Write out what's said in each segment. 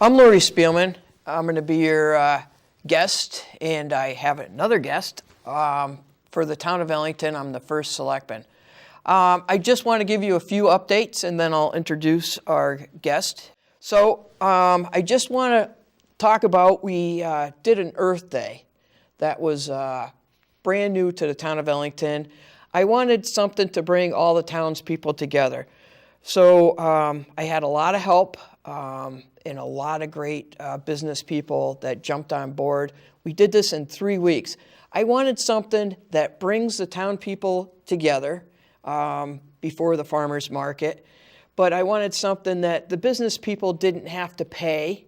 I'm Lori Spielman. I'm going to be your guest, and I have another guest. For the town of Ellington, I'm the first selectman. I just want to give you a few updates, and then I'll introduce our guest. So I just want to talk about, we did an Earth Day that was brand new to the town of Ellington. I wanted something to bring all the townspeople together. So I had a lot of help and a lot of great business people that jumped on board. We did this in 3 weeks. I wanted something that brings the town people together before the farmers market, but I wanted something that the business people didn't have to pay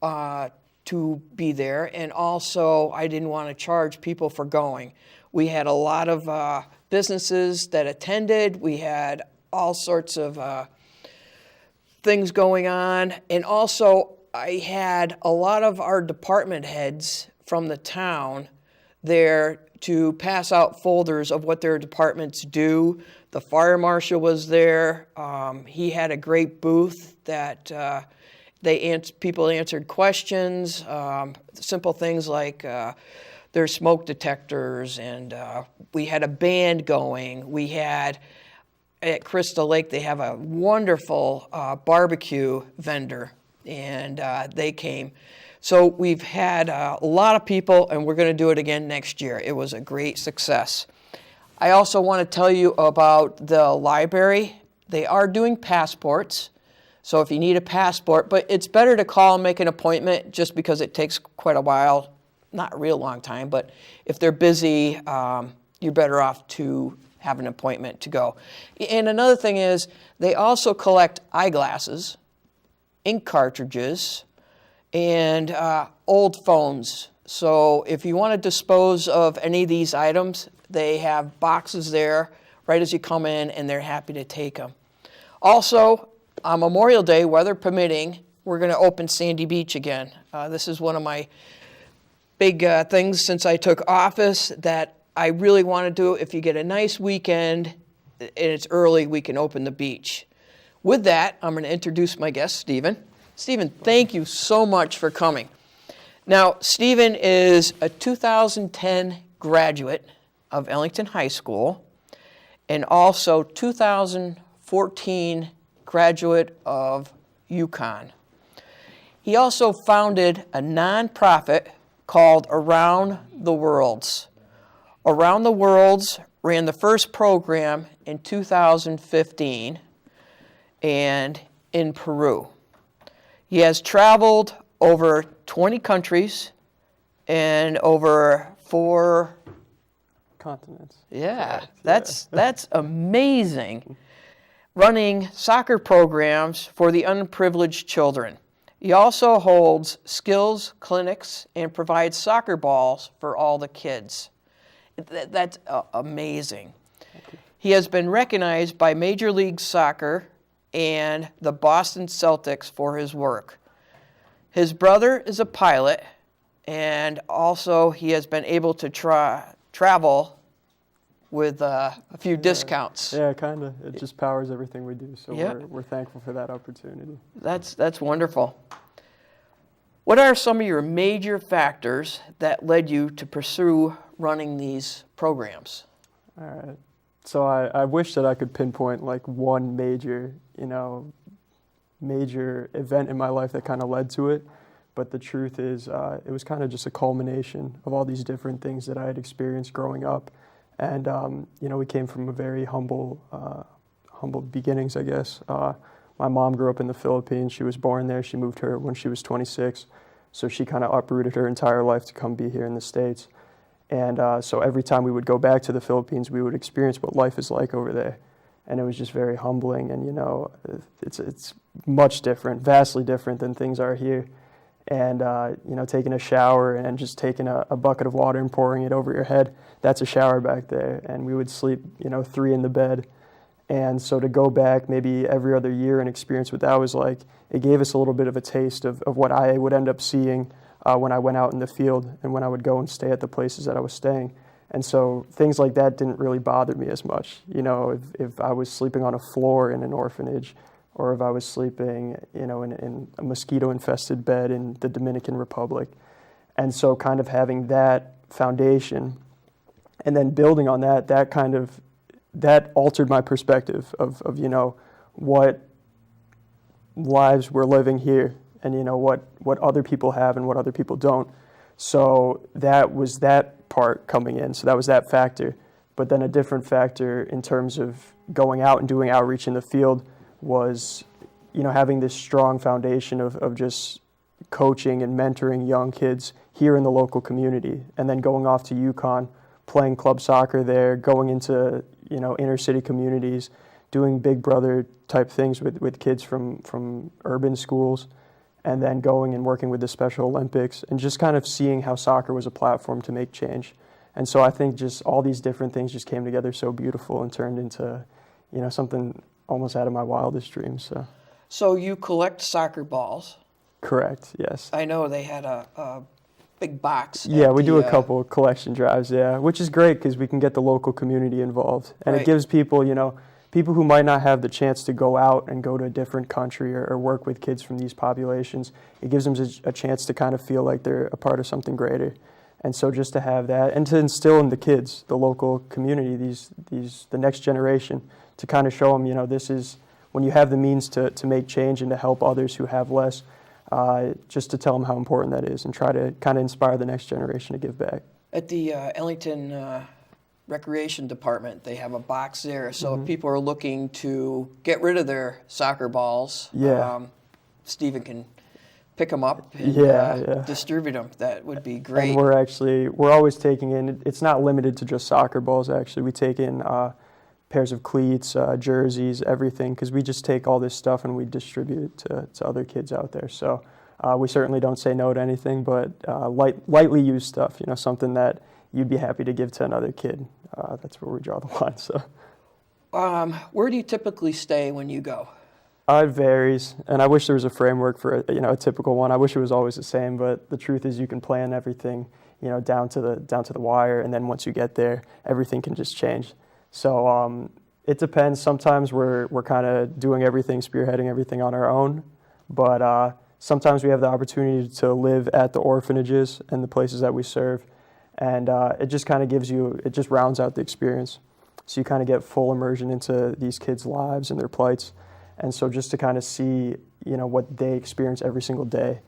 to be there, and also I didn't want to charge people for going. We had a lot of businesses that attended. We had all sorts of things going on, and also I had a lot of our department heads from the town there to pass out folders of what their departments do. The fire marshal was there. He had a great booth that people answered questions, simple things like their smoke detectors, and we had a band going. We had, at Crystal Lake, they have a wonderful barbecue vendor, and they came. So we've had a lot of people, and we're going to do it again next year. It was a great success. I also want to tell you about the library. They are doing passports, so if you need a passport, but it's better to call and make an appointment just because it takes quite a while, not a real long time, but if they're busy, you're better off to have an appointment to go. And another thing is, they also collect eyeglasses, ink cartridges, and old phones. So if you want to dispose of any of these items, they have boxes there right as you come in, and they're happy to take them. Also, on Memorial Day, weather permitting, we're going to open Sandy Beach again. This is one of my big things since I took office that I really want to do. If you get a nice weekend and it's early, we can open the beach. With that, I'm going to introduce my guest, Stephen. Stephen, thank you so much for coming. Now, Stephen is a 2010 graduate of Ellington High School and also 2014 graduate of UConn. He also founded a nonprofit called Around the Worlds. Around the Worlds ran the first program in 2015 and in Peru. He has traveled over 20 countries and over 4 continents. Yeah, that's amazing. Running soccer programs for the unprivileged children. He also holds skills clinics and provides soccer balls for all the kids. That's amazing. He has been recognized by Major League Soccer and the Boston Celtics for his work. His brother is a pilot, and also he has been able to travel with a few discounts. Yeah, kind of. It just powers everything we do, so we're thankful for that opportunity. That's wonderful. What are some of your major factors that led you to pursue running these programs? All right. So I wish that I could pinpoint like one major event in my life that kind of led to it. But the truth is, it was kind of just a culmination of all these different things that I had experienced growing up. And, we came from a very humble beginnings, I guess. My mom grew up in the Philippines. She was born there. She moved here when she was 26. So she kind of uprooted her entire life to come be here in the States. And so every time we would go back to the Philippines, we would experience what life is like over there. And it was just very humbling. And, it's much different, vastly different than things are here. And, taking a shower and just taking a bucket of water and pouring it over your head, that's a shower back there. And we would sleep, 3 in the bed. And so to go back maybe every other year and experience what that was like, it gave us a little bit of a taste of what I would end up seeing when I went out in the field and when I would go and stay at the places that I was staying. And so things like that didn't really bother me as much. If I was sleeping on a floor in an orphanage or if I was sleeping, in a mosquito-infested bed in the Dominican Republic. And so kind of having that foundation and then building on that, that altered my perspective of what lives we're living here and, what other people have and what other people don't. So that was that part coming in. So that was that factor. But then a different factor in terms of going out and doing outreach in the field was, having this strong foundation of just coaching and mentoring young kids here in the local community, and then going off to Yukon, playing club soccer there, going into, inner city communities, doing big brother type things with kids from urban schools, and then going and working with the Special Olympics, and just kind of seeing how soccer was a platform to make change. And so I think just all these different things just came together so beautiful and turned into, something almost out of my wildest dreams. So you collect soccer balls. Correct, yes. I know they had a big box. Yeah, we do a couple collection drives, which is great because we can get the local community involved. And Right. It gives people, people who might not have the chance to go out and go to a different country or work with kids from these populations, it gives them a chance to kind of feel like they're a part of something greater. And so just to have that and to instill in the kids, the local community, the next generation, to kind of show them, this is when you have the means to make change and to help others who have less, just to tell them how important that is and try to kind of inspire the next generation to give back. At the Ellington Recreation Department, they have a box there. So if people are looking to get rid of their soccer balls, Stephen can pick them up and distribute them. That would be great. And we're always taking in, it's not limited to just soccer balls actually. We take in pairs of cleats, jerseys, everything, because we just take all this stuff and we distribute it to other kids out there. So we certainly don't say no to anything, but lightly used stuff, something that you'd be happy to give to another kid. That's where we draw the line. So, where do you typically stay when you go? It varies, and I wish there was a framework for a typical one. I wish it was always the same, but the truth is you can plan everything, down to the wire, and then once you get there, everything can just change. So it depends. Sometimes we're kind of doing everything, spearheading everything on our own, but sometimes we have the opportunity to live at the orphanages and the places that we serve, and it just kind of it just rounds out the experience. So you kind of get full immersion into these kids' lives and their plights. And so just to kind of see, what they experience every single day.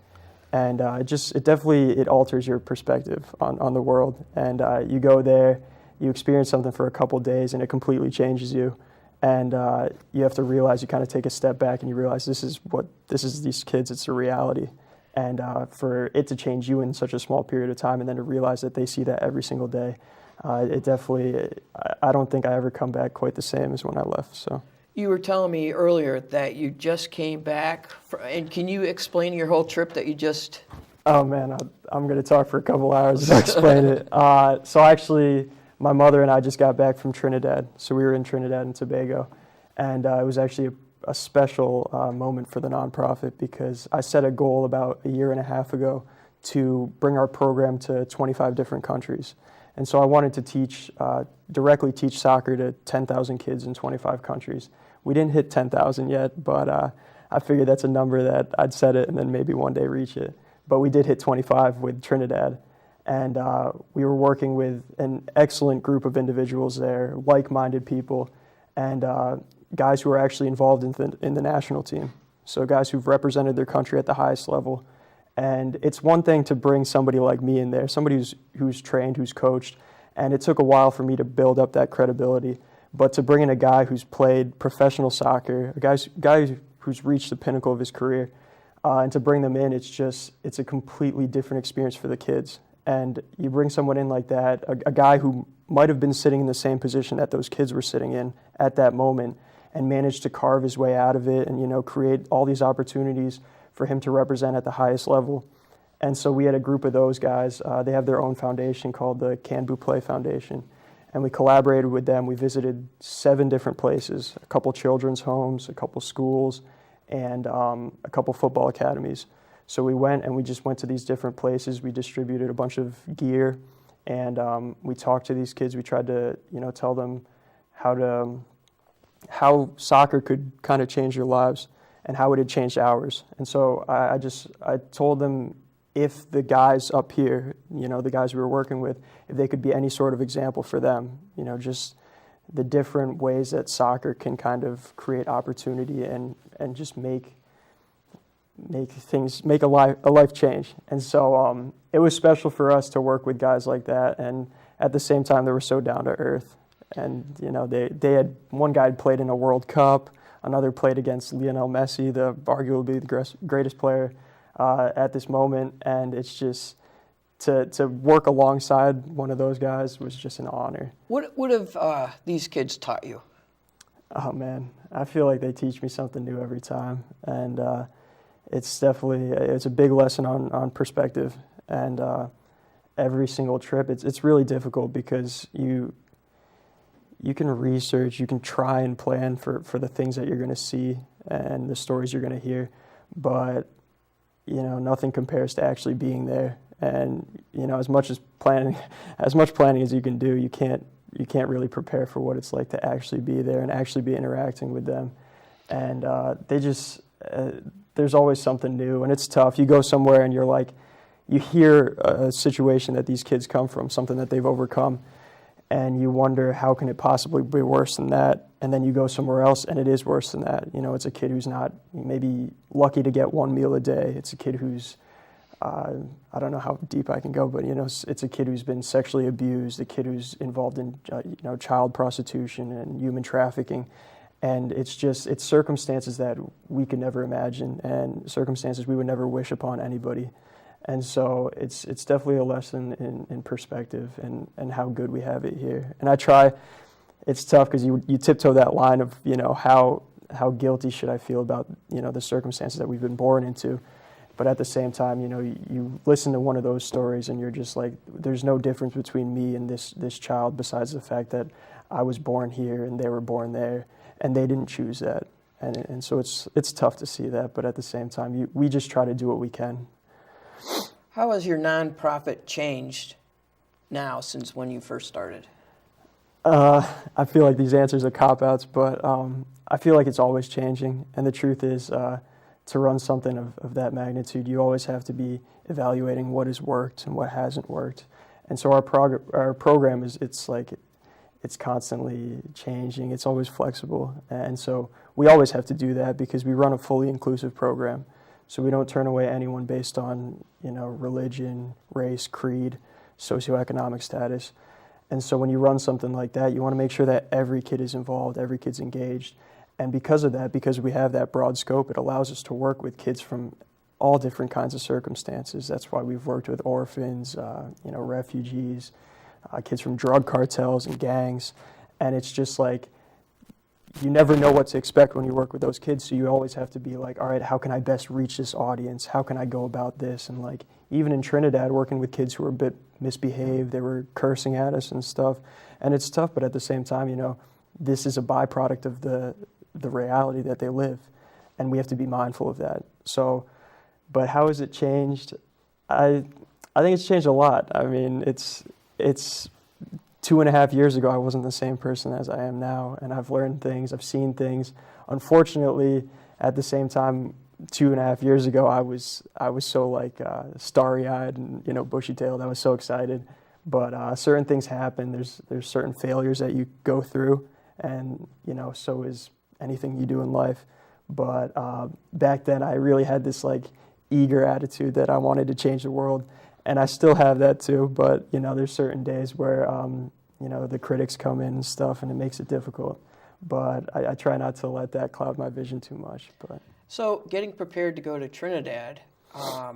And it definitely alters your perspective on the world. And you go there, you experience something for a couple of days, and it completely changes you. And you have to realize, you kind of take a step back and you realize this is these kids, it's a reality. And for it to change you in such a small period of time, and then to realize that they see that every single day, it definitely, I don't think I ever come back quite the same as when I left, so. You were telling me earlier that you just came back, and can you explain your whole trip that you just... Oh man, I'm going to talk for a couple hours to explain it. So actually, my mother and I just got back from Trinidad. So we were in Trinidad and Tobago, and it was actually a special moment for the nonprofit because I set a goal about a year and a half ago to bring our program to 25 different countries. And so I wanted to directly teach soccer to 10,000 kids in 25 countries. We didn't hit 10,000 yet, but I figured that's a number that I'd set it and then maybe one day reach it. But we did hit 25 with Trinidad. And we were working with an excellent group of individuals there, like-minded people, and guys who are actually involved in the national team. So guys who've represented their country at the highest level. And it's one thing to bring somebody like me in there, somebody who's trained, who's coached, and it took a while for me to build up that credibility. But to bring in a guy who's played professional soccer, a guy who's reached the pinnacle of his career, and to bring them in, it's a completely different experience for the kids. And you bring someone in like that, a guy who might have been sitting in the same position that those kids were sitting in at that moment, and managed to carve his way out of it and create all these opportunities for him to represent at the highest level. And so we had a group of those guys. They have their own foundation called the Can Bu Play Foundation. And we collaborated with them. We visited 7 different places, a couple children's homes, a couple schools, and a couple football academies. So we went and we just went to these different places. We distributed a bunch of gear, and we talked to these kids. We tried to tell them how soccer could kind of change their lives. and how it had changed ours. And so I told them if the guys up here, the guys we were working with, if they could be any sort of example for them, just the different ways that soccer can kind of create opportunity and just make a life change. And so it was special for us to work with guys like that, and at the same time they were so down to earth. And they had, one guy had played in a World Cup, another played against Lionel Messi, arguably the greatest player at this moment, and it's just to work alongside one of those guys was just an honor. What have these kids taught you? Oh man, I feel like they teach me something new every time, and it's a big lesson on perspective. And every single trip, it's really difficult because you can research, you can try and plan for the things that you're going to see and the stories you're going to hear, but nothing compares to actually being there. And as much planning as you can do, you can't really prepare for what it's like to actually be there and actually be interacting with them. And there's always something new, and it's tough. You go somewhere and you're like, you hear a situation that these kids come from, something that they've overcome, and you wonder, how can it possibly be worse than that? And then you go somewhere else and it is worse than that. It's a kid who's not maybe lucky to get one meal a day. It's a kid who's I don't know how deep I can go, but it's a kid who's been sexually abused, a kid who's involved in child prostitution and human trafficking, and it's circumstances that we could never imagine and circumstances we would never wish upon anybody. And so it's definitely a lesson in perspective and how good we have it here. And I try. It's tough because you tiptoe that line of how guilty should I feel about the circumstances that we've been born into. But at the same time, you listen to one of those stories and you're just like, there's no difference between me and this child besides the fact that I was born here and they were born there and they didn't choose that. And so it's tough to see that, but at the same time, we just try to do what we can. How has your nonprofit changed now since when you first started? I feel like these answers are cop-outs, but I feel like it's always changing. And the truth is, to run something of that magnitude, you always have to be evaluating what has worked and what hasn't worked. And so our program it's constantly changing. It's always flexible. And so we always have to do that because we run a fully inclusive program. So we don't turn away anyone based on, religion, race, creed, socioeconomic status. And so when you run something like that, you want to make sure that every kid is involved, every kid's engaged. And because of that, because we have that broad scope, it allows us to work with kids from all different kinds of circumstances. That's why we've worked with orphans, refugees, kids from drug cartels and gangs. And it's just like, you never know what to expect when you work with those kids. So you always have to be like, all right, how can I best reach this audience? How can I go about this? And like, even in Trinidad, working with kids who were a bit misbehaved, they were cursing at us and stuff. And it's tough, but at the same time, this is a byproduct of the reality that they live. And we have to be mindful of that. So, but how has it changed? I think it's changed a lot. I mean, it's 2.5 years ago, I wasn't the same person as I am now, and I've learned things, I've seen things. Unfortunately, at the same time, 2.5 years ago, I was so starry-eyed and bushy-tailed. I was so excited, but certain things happen. There's certain failures that you go through, and so is anything you do in life. But back then, I really had this eager attitude that I wanted to change the world. And I still have that too, but there's certain days where the critics come in and stuff, and it makes it difficult. But I try not to let that cloud my vision too much. But so, getting prepared to go to Trinidad, how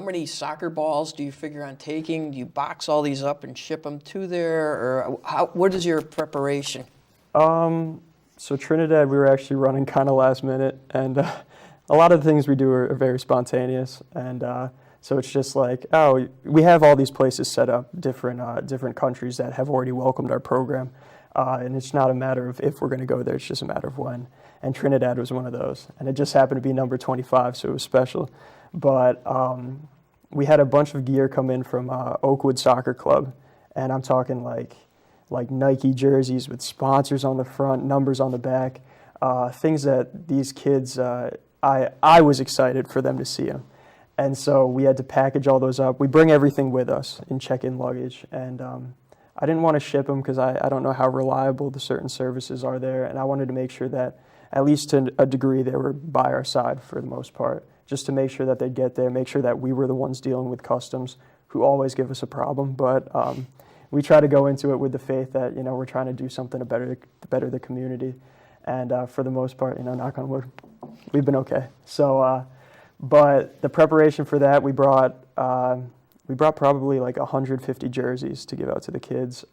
many soccer balls do you figure on taking? Do you box all these up and ship them to there, or what is your preparation? So Trinidad, we were actually running kind of last minute, and a lot of the things we do are very spontaneous, and so it's just like, we have all these places set up, different countries that have already welcomed our program, and it's not a matter of if we're going to go there, it's just a matter of when. And Trinidad was one of those, and it just happened to be number 25, so it was special. But we had a bunch of gear come in from Oakwood Soccer Club, and I'm talking like Nike jerseys with sponsors on the front, numbers on the back. things that these kids, I was excited for them to see them. And so we had to package all those up. We bring everything with us in check-in luggage. And I didn't want to ship them because I don't know how reliable the certain services are there. And I wanted to make sure that, at least to a degree, they were by our side for the most part, just to make sure that they'd get there, make sure that we were the ones dealing with customs, who always give us a problem. But we try to go into it with the faith that, we're trying to do something to better the community. And for the most part, knock on wood, we've been okay. So, but the preparation for that, we brought probably like 150 jerseys to give out to the kids.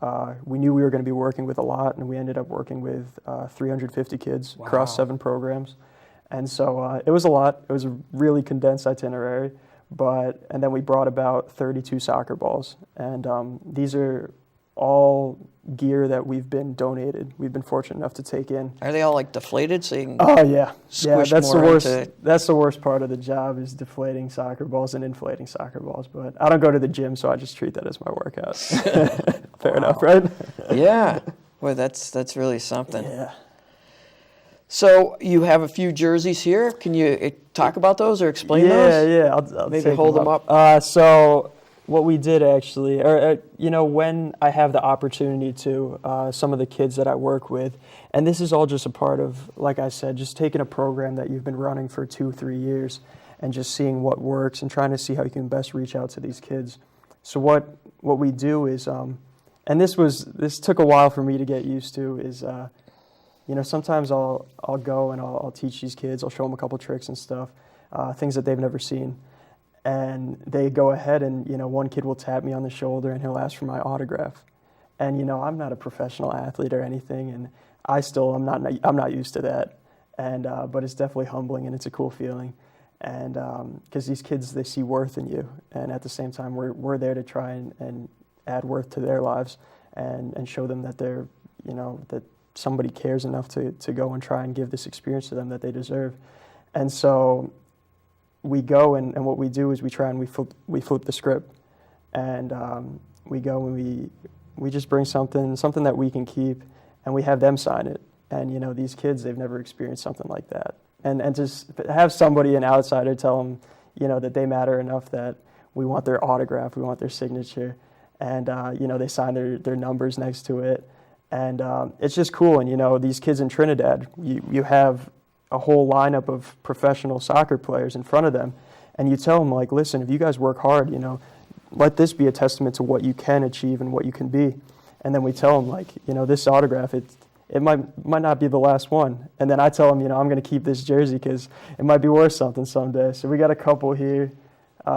We knew we were going to be working with a lot, and we ended up working with 350 kids across 7 programs. And so it was a lot. It was a really condensed itinerary. And then we brought about 32 soccer balls. And these are all gear that we've been donated. We've been fortunate enough to take in. Are they all like deflated so you can Oh yeah. squish That's more the worst into... that's the worst part of the job, is deflating soccer balls and inflating soccer balls. But I don't go to the gym, so I just treat that as my workout. Fair enough, right? Yeah. Boy, that's really something. Yeah. So you have a few jerseys here. Can you talk about those or explain those? Yeah. I'll Maybe take hold them up. So what we did actually, when I have the opportunity to, some of the kids that I work with, and this is all just a part of, like I said, just taking a program that you've been running for 2-3 years and just seeing what works and trying to see how you can best reach out to these kids. So what we do is, and this took a while for me to get used to, is, sometimes I'll go and I'll teach these kids, I'll show them a couple tricks and stuff, things that they've never seen. And they go ahead and, one kid will tap me on the shoulder and he'll ask for my autograph. And, I'm not a professional athlete or anything, and I'm not used to that. And, but it's definitely humbling, and it's a cool feeling. And, because these kids, they see worth in you. And at the same time, we're there to try and add worth to their lives and show them that they're, that somebody cares enough to go and try and give this experience to them that they deserve. And so we go and what we do is we try and we flip the script, and we go and we just bring something that we can keep, and we have them sign it. And these kids, they've never experienced something like that, and just have somebody, an outsider, tell them that they matter enough that we want their autograph, we want their signature, and they sign their numbers next to it. And it's just cool. And, these kids in Trinidad, you have a whole lineup of professional soccer players in front of them. And you tell them, like, listen, if you guys work hard, let this be a testament to what you can achieve and what you can be. And then we tell them, like, this autograph, it might not be the last one. And then I tell them, I'm going to keep this jersey because it might be worth something someday. So we got a couple here.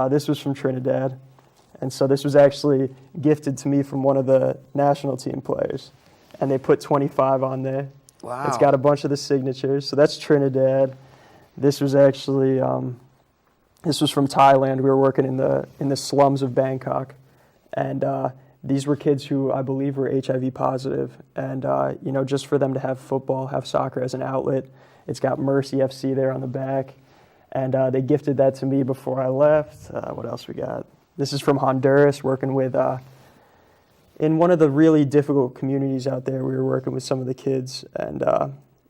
This was from Trinidad. And so this was actually gifted to me from one of the national team players. And they put 25 on there. Wow. It's got a bunch of the signatures. So that's Trinidad. This was actually, this was from Thailand. We were working in the slums of Bangkok. And these were kids who I believe were HIV positive. And, just for them to have football, have soccer as an outlet. It's got Mercy FC there on the back. And they gifted that to me before I left. What else we got? This is from Honduras, working with... in one of the really difficult communities out there, we were working with some of the kids, and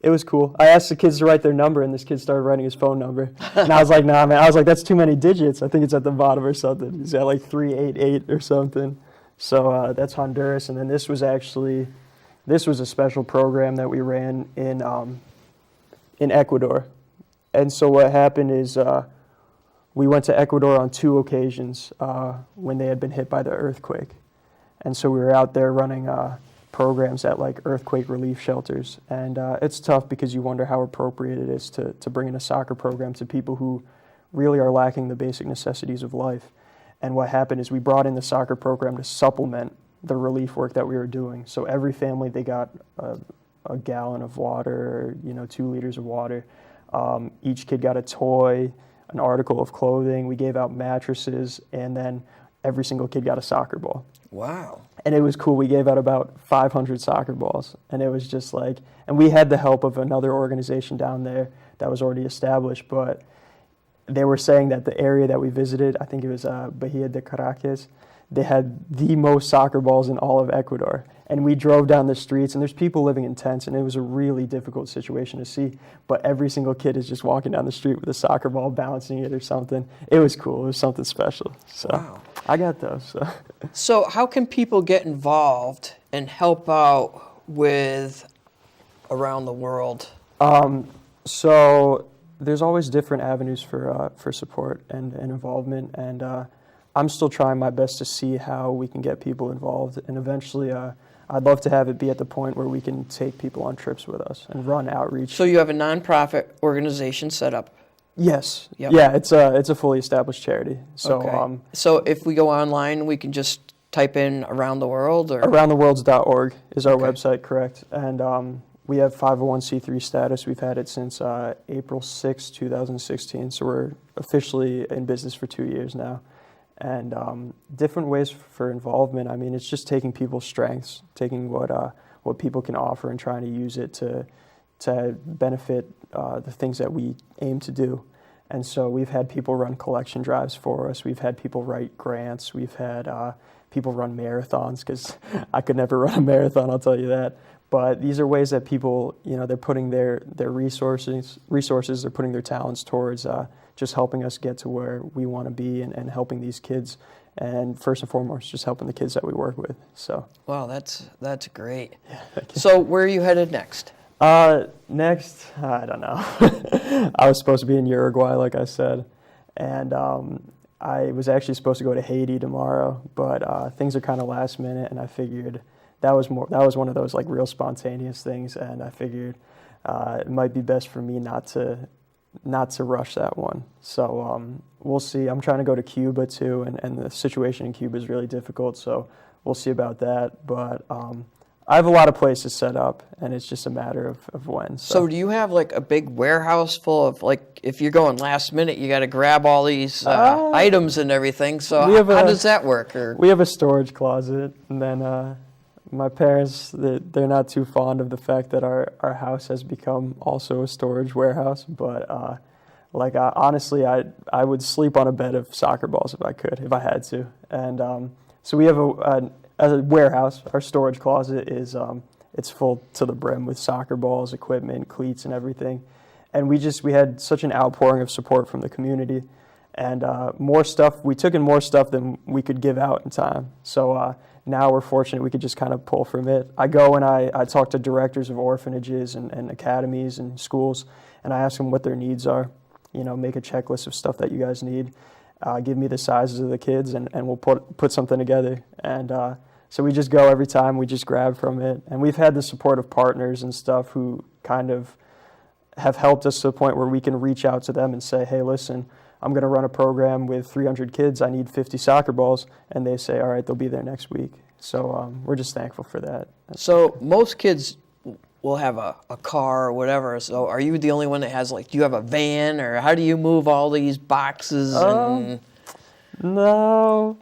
it was cool. I asked the kids to write their number, and this kid started writing his phone number. And I was like, nah, man. I was like, that's too many digits. I think it's at the bottom or something. He's got like 388 or something. So that's Honduras. And then this was a special program that we ran in Ecuador. And so what happened is we went to Ecuador on 2 occasions when they had been hit by the earthquake. And so we were out there running programs at like earthquake relief shelters. And it's tough because you wonder how appropriate it is to bring in a soccer program to people who really are lacking the basic necessities of life. And what happened is we brought in the soccer program to supplement the relief work that we were doing. So every family, they got a gallon of water, 2 liters of water. Each kid got a toy, an article of clothing. We gave out mattresses, and then every single kid got a soccer ball. Wow. And it was cool. We gave out about 500 soccer balls. And it was just like, and we had the help of another organization down there that was already established, but they were saying that the area that we visited, I think it was Bahia de Caracas, they had the most soccer balls in all of Ecuador. And we drove down the streets, and there's people living in tents, and it was a really difficult situation to see. But every single kid is just walking down the street with a soccer ball, bouncing it or something. It was cool. It was something special. So Wow. I got those. So. So how can people get involved and help out with around the world? So there's always different avenues for support and involvement, and I'm still trying my best to see how we can get people involved, and eventually I'd love to have it be at the point where we can take people on trips with us and run outreach. So you have a nonprofit organization set up. Yes. Yep. Yeah, it's a fully established charity. So Okay. So if we go online, we can just type in Around the World, or aroundtheworlds.org is our Okay. website, correct? And we have 501c3 status. We've had it since April 6, 2016. So we're officially in business for 2 years now. And different ways for involvement. I mean, it's just taking people's strengths, taking what people can offer, and trying to use it to benefit the things that we aim to do. And so we've had people run collection drives for us. We've had people write grants. We've had people run marathons, because I could never run a marathon, I'll tell you that. But these are ways that people, they're putting their resources, they're putting their talents towards just helping us get to where we want to be, and helping these kids, and first and foremost, just helping the kids that we work with. So. Wow, that's great. Yeah, thank you. So where are you headed next? Next, I don't know. I was supposed to be in Uruguay, like I said, and I was actually supposed to go to Haiti tomorrow, but things are kind of last minute, and I figured that was one of those like real spontaneous things, and I figured it might be best for me not to rush that one. So we'll see. I'm trying to go to Cuba too, and the situation in Cuba is really difficult, so we'll see about that. But I have a lot of places set up, and it's just a matter of when. So do you have like a big warehouse full of, like, if you're going last minute, you got to grab all these items and everything. So how does that work? Or we have a storage closet, and then my parents, they're not too fond of the fact that our house has become also a storage warehouse. But honestly, I would sleep on a bed of soccer balls if I could, if I had to. And so we have a warehouse. Our storage closet is it's full to the brim with soccer balls, equipment, cleats, and everything. And we had such an outpouring of support from the community, and more stuff. We took in more stuff than we could give out in time. So now we're fortunate we could just kind of pull from it. I go and I talk to directors of orphanages and academies and schools, and I ask them what their needs are. Make a checklist of stuff that you guys need. Give me the sizes of the kids, and we'll put something together. And so we just go every time. We just grab from it. And we've had the support of partners and stuff who kind of have helped us to the point where we can reach out to them and say, hey, listen, I'm going to run a program with 300 kids. I need 50 soccer balls. And they say, all right, they'll be there next week. So we're just thankful for that. So most kids will have a car or whatever. So are you the only one that has, like, do you have a van, or how do you move all these boxes? No,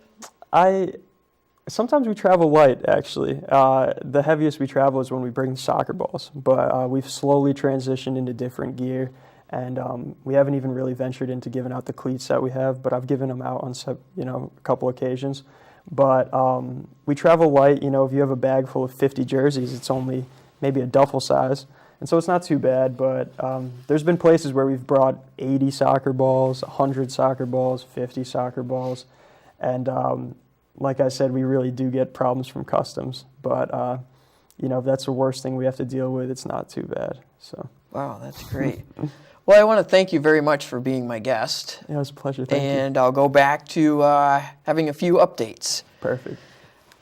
sometimes we travel light, actually. The heaviest we travel is when we bring soccer balls, but we've slowly transitioned into different gear, and we haven't even really ventured into giving out the cleats that we have, but I've given them out on a couple occasions. But we travel light. If you have a bag full of 50 jerseys, it's only maybe a duffel size, and so it's not too bad. But there's been places where we've brought 80 soccer balls, 100 soccer balls, 50 soccer balls, and like I said, we really do get problems from customs. But if that's the worst thing we have to deal with, it's not too bad. So. Wow, that's great. Well, I want to thank you very much for being my guest. Yeah, it was a pleasure. Thank you. And I'll go back to having a few updates. Perfect.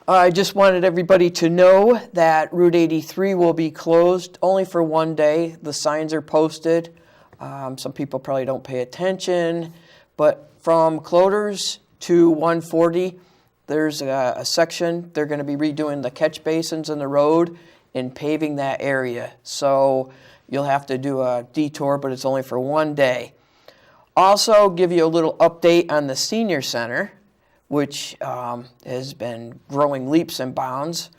I just wanted everybody to know that Route 83 will be closed only for one day. The signs are posted. Some people probably don't pay attention, but from Cloders to 140, there's a section. They're going to be redoing the catch basins in the road and paving that area. So you'll have to do a detour, but it's only for one day. Also, give you a little update on the senior center, which has been growing leaps and bounds.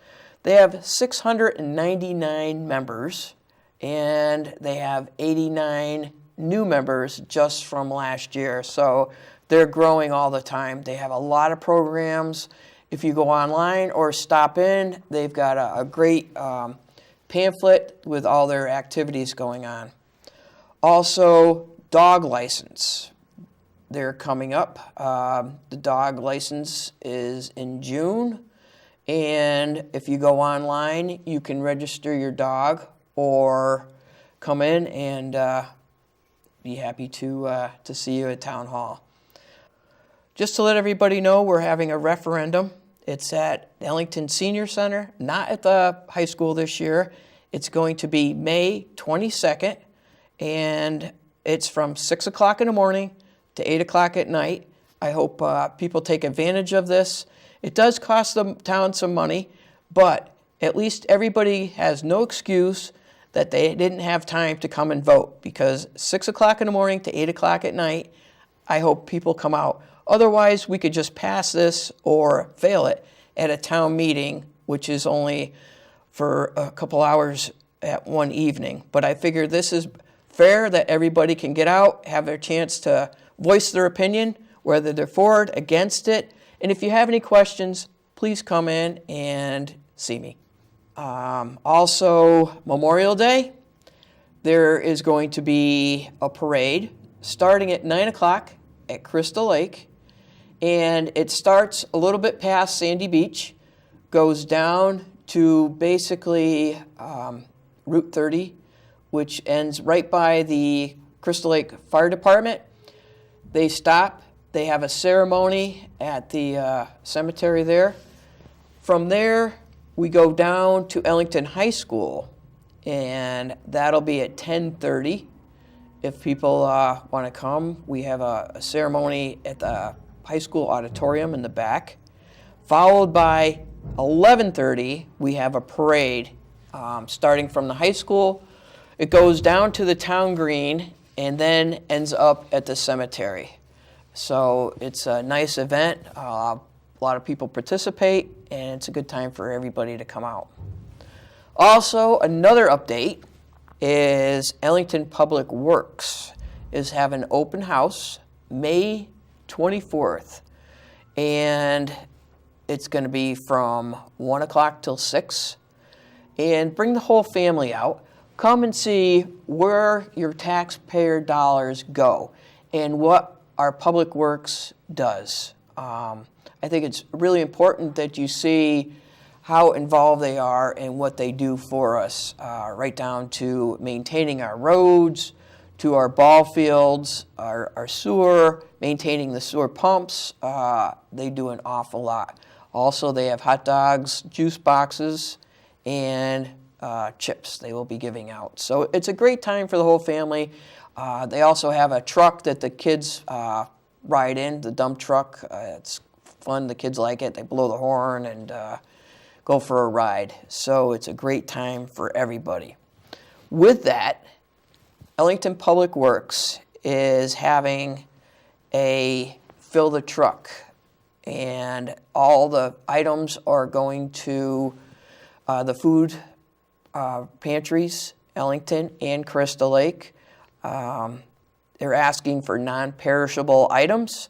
They have 699 members, and they have 89 new members just from last year. So they're growing all the time. They have a lot of programs, If you go online or stop in, they've got a great pamphlet with all their activities going on. Also, dog license. They're coming up. The dog license is in June. And if you go online, you can register your dog or come in and be happy to see you at Town Hall. Just to let everybody know, we're having a referendum. It's at Ellington Senior Center, not at the high school this year. It's going to be May 22nd, and it's from 6 o'clock in the morning to 8 o'clock at night. I hope people take advantage of this. It does cost the town some money, but at least everybody has no excuse that they didn't have time to come and vote, because 6 o'clock in the morning to 8 o'clock at night, I hope people come out. Otherwise, we could just pass this or fail it at a town meeting, which is only for a couple hours at one evening. But I figure this is fair, that everybody can get out, have their chance to voice their opinion, whether they're for it, against it. And if you have any questions, please come in and see me. Also, Memorial Day, there is going to be a parade starting at 9 o'clock at Crystal Lake. And it starts a little bit past Sandy Beach, goes down to basically Route 30, which ends right by the Crystal Lake Fire Department. They stop, they have a ceremony at the cemetery there. From there, we go down to Ellington High School, and that'll be at 10:30. If people want to come, we have a ceremony at the high school auditorium in the back. Followed by 11:30, we have a parade starting from the high school. It goes down to the town green and then ends up at the cemetery. So it's a nice event. A lot of people participate, and it's a good time for everybody to come out. Also, another update is Ellington Public Works is having an open house May 24th, and it's going to be from 1 o'clock till 6. And bring the whole family out. Come and see where your taxpayer dollars go and what our Public Works does. I think it's really important that you see how involved they are and what they do for us, right down to maintaining our roads, to our ball fields, our sewer, maintaining the sewer pumps. They do an awful lot. Also, they have hot dogs, juice boxes, and chips they will be giving out. So it's a great time for the whole family. They also have a truck that the kids ride in, the dump truck. It's fun. The kids like it. They blow the horn and go for a ride. So it's a great time for everybody. With that, Ellington Public Works is having a fill the truck, and all the items are going to the food pantries, Ellington and Crystal Lake. They're asking for non-perishable items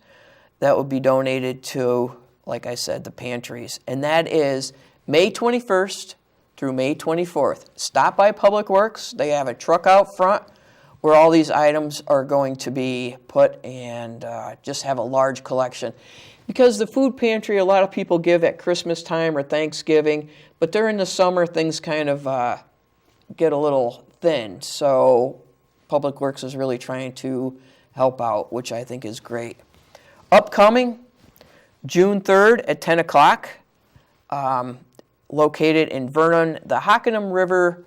that would be donated to, like I said, the pantries. And that is May 21st through May 24th. Stop by Public Works. They have a truck out front where all these items are going to be put, and just have a large collection. Because the food pantry, a lot of people give at Christmas time or Thanksgiving, but during the summer, things kind of get a little thin. So Public Works is really trying to help out, which I think is great. Upcoming, June 3rd at 10 o'clock, located in Vernon, the Hockenheim River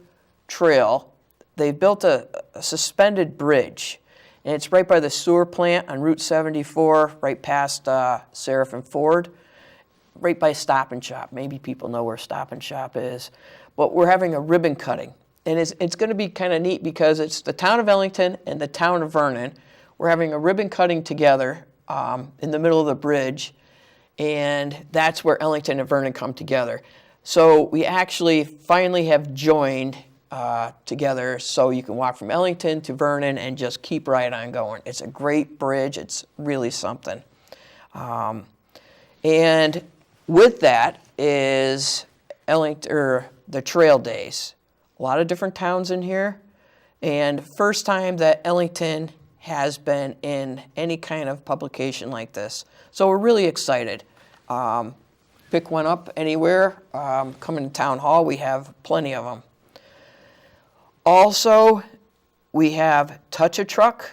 Trail. They've built a suspended bridge, and it's right by the sewer plant on Route 74, right past Seraphin Ford, right by Stop and Shop. Maybe people know where Stop and Shop is. But we're having a ribbon cutting, and it's going to be kind of neat because it's the town of Ellington and the town of Vernon. We're having a ribbon cutting together in the middle of the bridge, and that's where Ellington and Vernon come together. So we actually finally have joined together, so you can walk from Ellington to Vernon and just keep right on going. It's a great bridge. It's really something. And with that is Ellington, or the Trail Days. A lot of different towns in here, and first time that Ellington has been in any kind of publication like this. So we're really excited. Pick one up anywhere. Come in Town Hall, we have plenty of them. Also, we have Touch a Truck,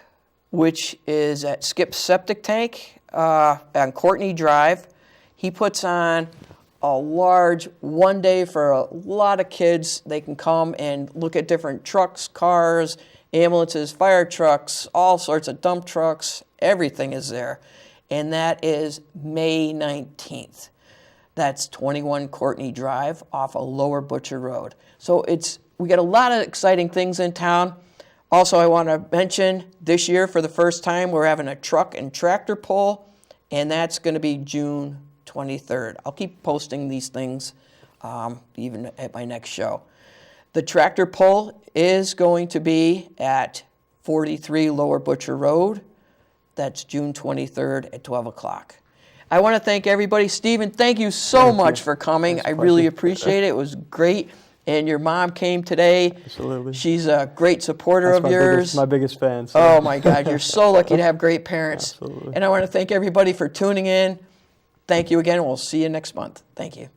which is at Skip's Septic Tank on Courtney Drive. He puts on a large one day for a lot of kids. They can come and look at different trucks, cars, ambulances, fire trucks, all sorts of dump trucks. Everything is there. And that is May 19th. That's 21 Courtney Drive off of Lower Butcher Road. So we got a lot of exciting things in town. Also, I want to mention this year for the first time, we're having a truck and tractor pull, and that's going to be June 23rd. I'll keep posting these things even at my next show. The tractor pull is going to be at 43 Lower Butcher Road. That's June 23rd at 12 o'clock. I want to thank everybody. Stephen, thank you so much for coming. I really appreciate it. It was great. And your mom came today. Absolutely. She's a great supporter of yours. My biggest fan. So. Oh, my God. You're so lucky to have great parents. Absolutely. And I want to thank everybody for tuning in. Thank you again. We'll see you next month. Thank you.